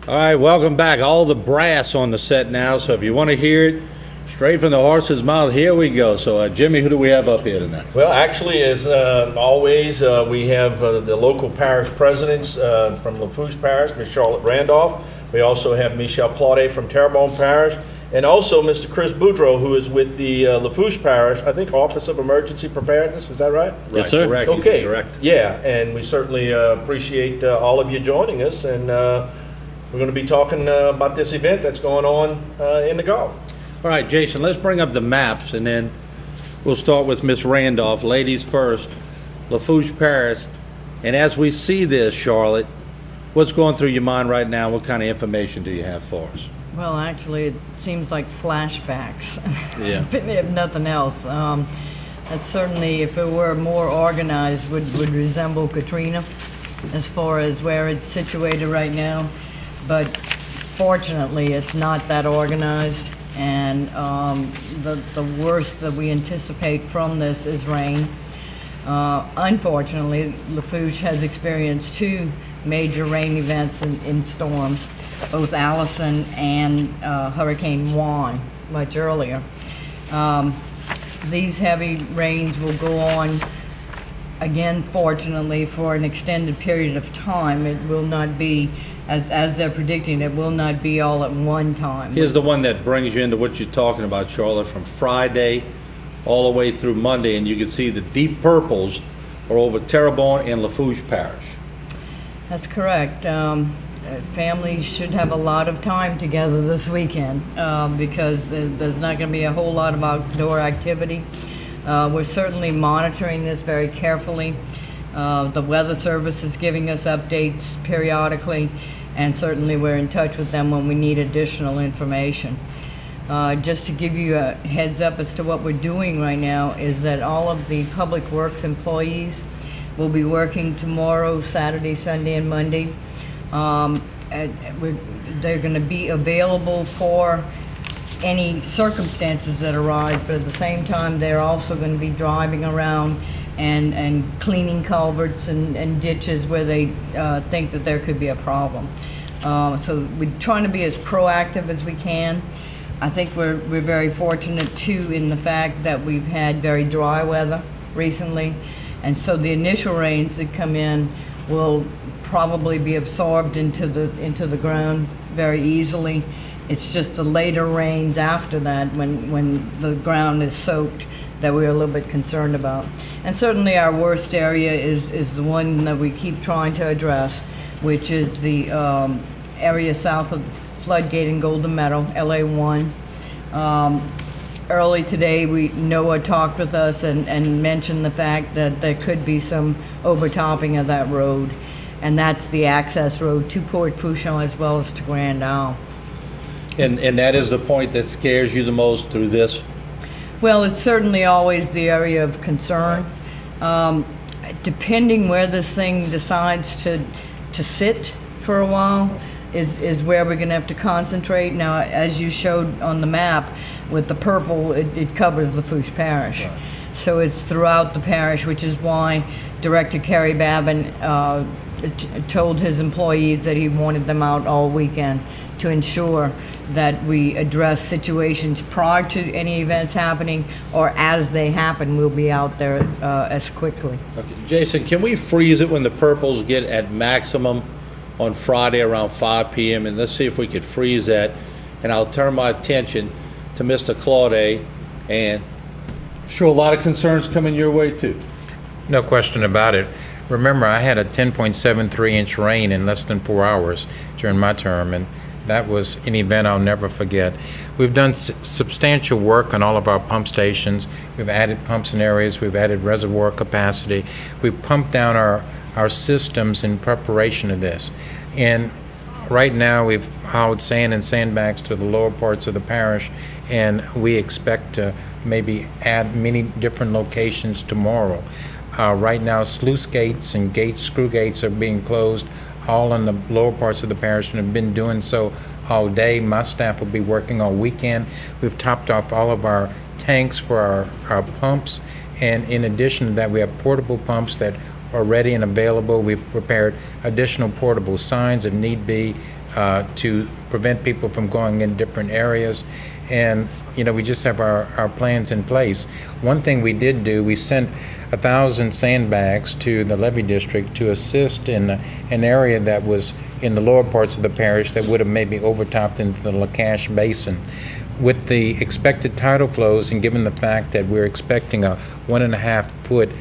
All right, welcome back. All the brass on the set now, so if you want to hear it straight from the horse's mouth, here we go. So, Jimmy, who do we have up here tonight? Well, actually, as always, we have the local parish presidents from Lafourche Parish, Michel at Randolph. We also have Michel Claudet from Terrebonne Parish, and also Mr. Chris Boudreaux, who is with the Lafourche Parish, I think, Office of Emergency Preparedness. Is that right? Yes, sir. Correct. Okay. Correct. Yeah, and we certainly appreciate all of you joining us, and we're going to be talking about this event that's going on in the Gulf. All right, Jason, let's bring up the maps, and then we'll start with Miss Randolph. Ladies first, Lafourche Parish. And as we see this, Charlotte, what's going through your mind right now? What kind of information do you have for us? Well, actually, it seems like flashbacks, Yeah. if nothing else. That certainly, if it were more organized, would resemble Katrina as far as where it's situated right now. But fortunately, it's not that organized, and the worst that we anticipate from this is rain. Unfortunately, Lafourche has experienced two major rain events in storms, both Allison and Hurricane Juan, much earlier. These heavy rains will go on again, fortunately, for an extended period of time. It will not be, as they're predicting, it will not be all at one time. Here's the one that brings you into what you're talking about, Charlotte, from Friday all the way through Monday, and you can see the deep purples are over Terrebonne and Lafourche Parish. That's correct. Families should have a lot of time together this weekend because there's not going to be a whole lot of outdoor activity. We're certainly monitoring this very carefully. The Weather Service is giving us updates periodically, and certainly we're in touch with them when we need additional information. Just to give you a heads up as to what we're doing right now is that all of the Public Works employees will be working tomorrow, Saturday, Sunday, and Monday. They're going to be available for any circumstances that arise, but at the same time, they're also going to be driving around and cleaning culverts and ditches where they think that there could be a problem. So we're trying to be as proactive as we can. I think we're very fortunate too in the fact that we've had very dry weather recently, and so the initial rains that come in will probably be absorbed into the ground very easily. It's just the later rains after that, when the ground is soaked, that we're a little bit concerned about. And certainly our worst area is the one that we keep trying to address, which is the area south of Floodgate and Golden Meadow, LA1. Early today, NOAA talked with us and mentioned the fact that there could be some overtopping of that road, and that's the access road to Port Fourchon as well as to Grand Isle. And that is the point that scares you the most through this? Well, it's certainly always the area of concern. Depending where this thing decides to sit for a while is where we're going to have to concentrate. Now, as you showed on the map, with the purple, it covers Lafourche Parish. Right. So it's throughout the parish, which is why Director Kerry Babin told his employees that he wanted them out all weekend to ensure that we address situations prior to any events happening, or as they happen, we'll be out there as quickly. Okay. Jason, can we freeze it when the purples get at maximum on Friday around 5 p.m. and let's see if we could freeze that, and I'll turn my attention to Mr. Claudet, and sure, a lot of concerns coming your way too. No question about it. Remember, I had a 10.73 inch rain in less than 4 hours during my term, and that was an event I'll never forget. We've done substantial work on all of our pump stations. We've added pumps in areas. We've added reservoir capacity. We've pumped down our systems in preparation of this. And right now we've hauled sand and sandbags to the lower parts of the parish, and we expect to maybe add many different locations tomorrow. Right now, sluice gates and screw gates are being closed all in the lower parts of the parish and have been doing so all day. My staff will be working all weekend. We've topped off all of our tanks for our pumps, and in addition to that, we have portable pumps that are ready and available. We've prepared additional portable signs if need be to prevent people from going in different areas. And, we just have our plans in place. One thing we did do, we sent 1,000 sandbags to the levee district to assist in an area that was in the lower parts of the parish that would have maybe overtopped into the Lafourche Basin. With the expected tidal flows, and given the fact that we're expecting a 1.5-foot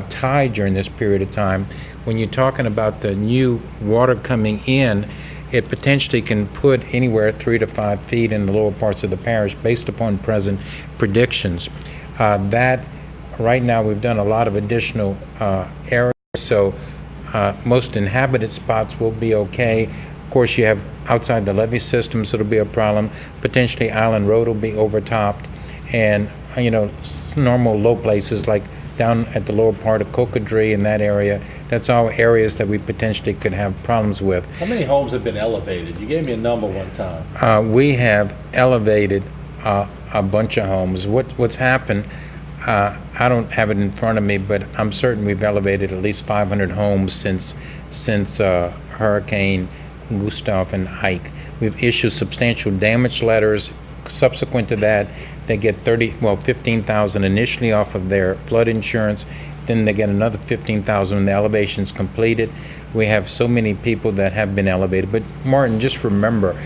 tide during this period of time, when you're talking about the new water coming in, it potentially can put anywhere 3 to 5 feet in the lower parts of the parish based upon present predictions. That right now we've done a lot of additional areas, so most inhabited spots will be okay. Of course, you have outside the levee systems, it'll be a problem. Potentially Island Road will be overtopped, and normal low places like down at the lower part of Cocodrie in that area, that's all areas that we potentially could have problems with. How many homes have been elevated? You gave me a number one time. We have elevated a bunch of homes. What's happened, I don't have it in front of me, but I'm certain we've elevated at least 500 homes since Hurricane Gustav and Ike. We've issued substantial damage letters. Subsequent to that, they get 15,000 initially off of their flood insurance. Then they get another 15,000 when the elevation's completed. We have so many people that have been elevated. But Martin, just remember,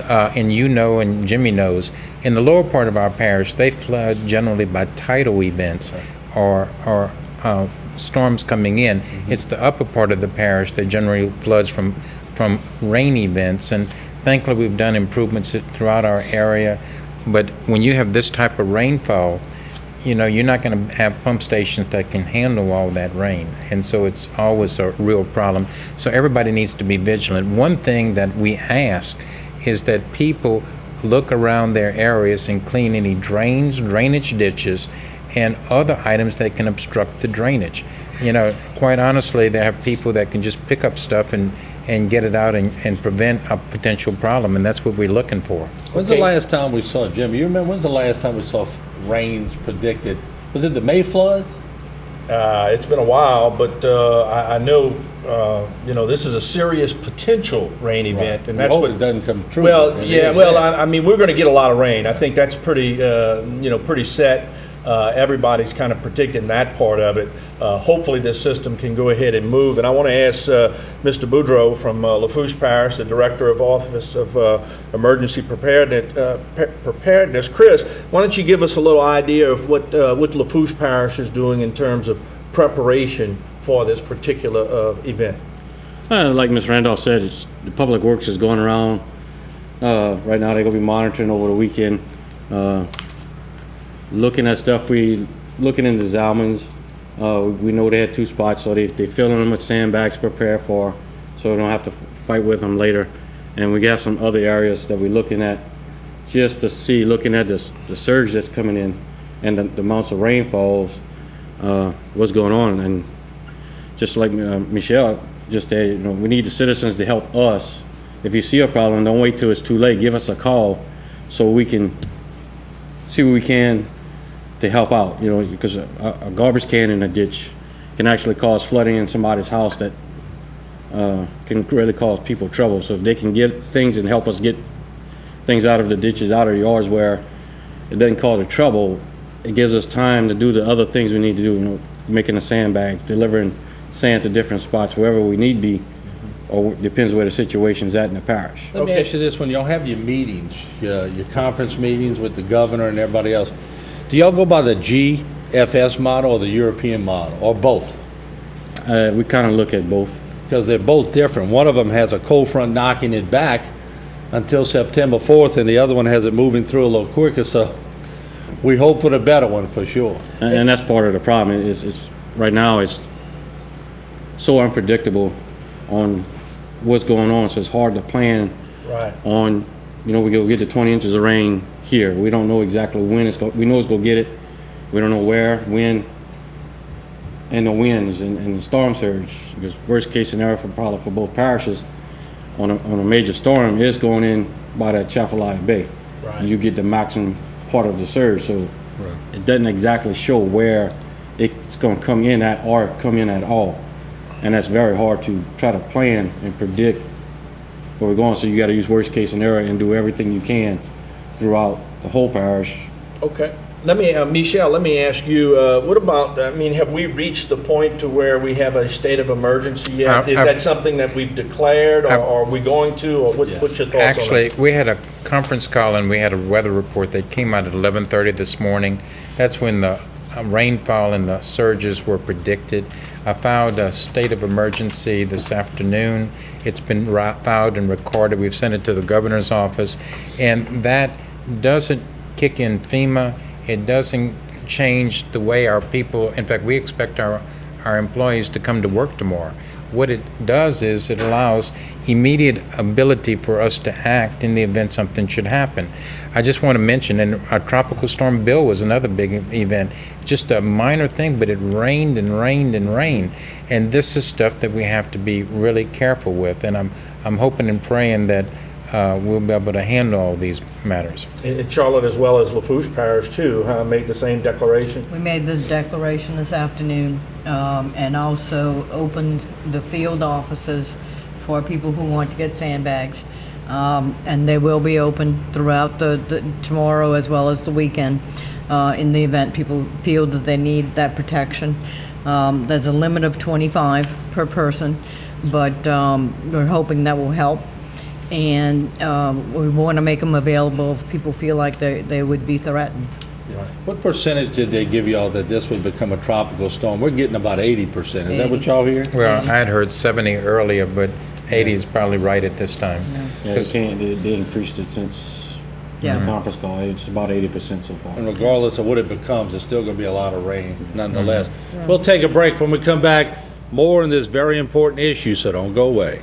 and and Jimmy knows, in the lower part of our parish, they flood generally by tidal events or storms coming in. Mm-hmm. It's the upper part of the parish that generally floods from rain events, and thankfully we've done improvements throughout our area. But when you have this type of rainfall, you're not going to have pump stations that can handle all that rain, and so it's always a real problem. So everybody needs to be vigilant. One thing that we ask is that people look around their areas and clean any drainage ditches, and other items that can obstruct the drainage. Quite honestly, there have people that can just pick up stuff and get it out and prevent a potential problem, and that's what we're looking for. When's the last time we saw, Jim, you remember, when's the last time we saw rains predicted? Was it the May floods? It's been a while, but I know, this is a serious potential rain event. Right. And that's what it doesn't come true. Well, yeah, I mean, we're going to get a lot of rain. I think that's pretty set. Everybody's kind of predicting that part of it. Hopefully this system can go ahead and move. And I want to ask Mr. Boudreaux from Lafourche Parish, the Director of Office of Emergency Preparedness. Chris, why don't you give us a little idea of what Lafourche Parish is doing in terms of preparation for this particular event? Like Ms. Randolph said, the Public Works is going around. Right now they're going to be monitoring over the weekend. Looking at stuff, looking into Zalman's. We know they had 2 spots, so they filling them with sandbags prepared for, so we don't have to fight with them later. And we got some other areas that we're looking at just to see, looking at the surge that's coming in and the amounts of rainfalls, what's going on. And just like Michel just said, we need the citizens to help us. If you see a problem, don't wait till it's too late. Give us a call so we can see what we can to help out, because a garbage can in a ditch can actually cause flooding in somebody's house that can really cause people trouble. So if they can get things and help us get things out of the ditches, out of yards where it doesn't cause a trouble, it gives us time to do the other things we need to do, making the sandbags, delivering sand to different spots wherever we need be, or depends where the situation's at in the parish. Let me ask you this, when y'all have your meetings, your conference meetings with the governor and everybody else, do y'all go by the GFS model or the European model, or both? We kind of look at both. Because they're both different. One of them has a cold front knocking it back until September 4th, and the other one has it moving through a little quicker, so we hope for the better one for sure. And that's part of the problem. It's right now it's so unpredictable on what's going on, so it's hard to plan on, we go get the 20 inches of rain here. We don't know exactly when we know it's going to get it. We don't know where, when, and the winds and the storm surge. Because worst case scenario for both parishes on a major storm is going in by that Chafalaya Bay. Right. And you get the maximum part of the surge. So it doesn't exactly show where it's going to come in at or come in at all. And that's very hard to try to plan and predict where we're going. So you got to use worst case scenario and do everything you can throughout the whole parish. Okay. Let me, Michel, let me ask you, what about, I mean, have we reached the point to where we have a state of emergency yet? Is that something that we've declared, or are we going to, or what's your thoughts on that? Actually, we had a conference call and we had a weather report that came out at 11:30 this morning. That's when the rainfall and the surges were predicted. I filed a state of emergency this afternoon. It's been filed and recorded. We've sent it to the governor's office, and that doesn't kick in FEMA. It doesn't change the way our people, in fact, we expect our employees to come to work tomorrow. What it does is it allows immediate ability for us to act in the event something should happen. I just want to mention, and our Tropical Storm Bill was another big event. Just a minor thing, but it rained and rained and rained. And this is stuff that we have to be really careful with. And I'm hoping and praying that we'll be able to handle all these matters. In Charlotte, as well as Lafourche Parish too, made the same declaration? We made the declaration this afternoon, and also opened the field offices for people who want to get sandbags. And they will be open throughout the tomorrow as well as the weekend, in the event people feel that they need that protection. There's a limit of 25 per person, but we're hoping that will help. And we want to make them available if people feel like they would be threatened. What percentage did they give y'all that this would become a tropical storm? We're getting about 80%. Is that what y'all hear? Well, I had heard 70 earlier, but 80 is probably right at this time. Yeah, they increased it since the conference call. It's about 80% so far. And regardless of what it becomes, it's still going to be a lot of rain nonetheless. We'll take a break. When we come back, more on this very important issue, so don't go away.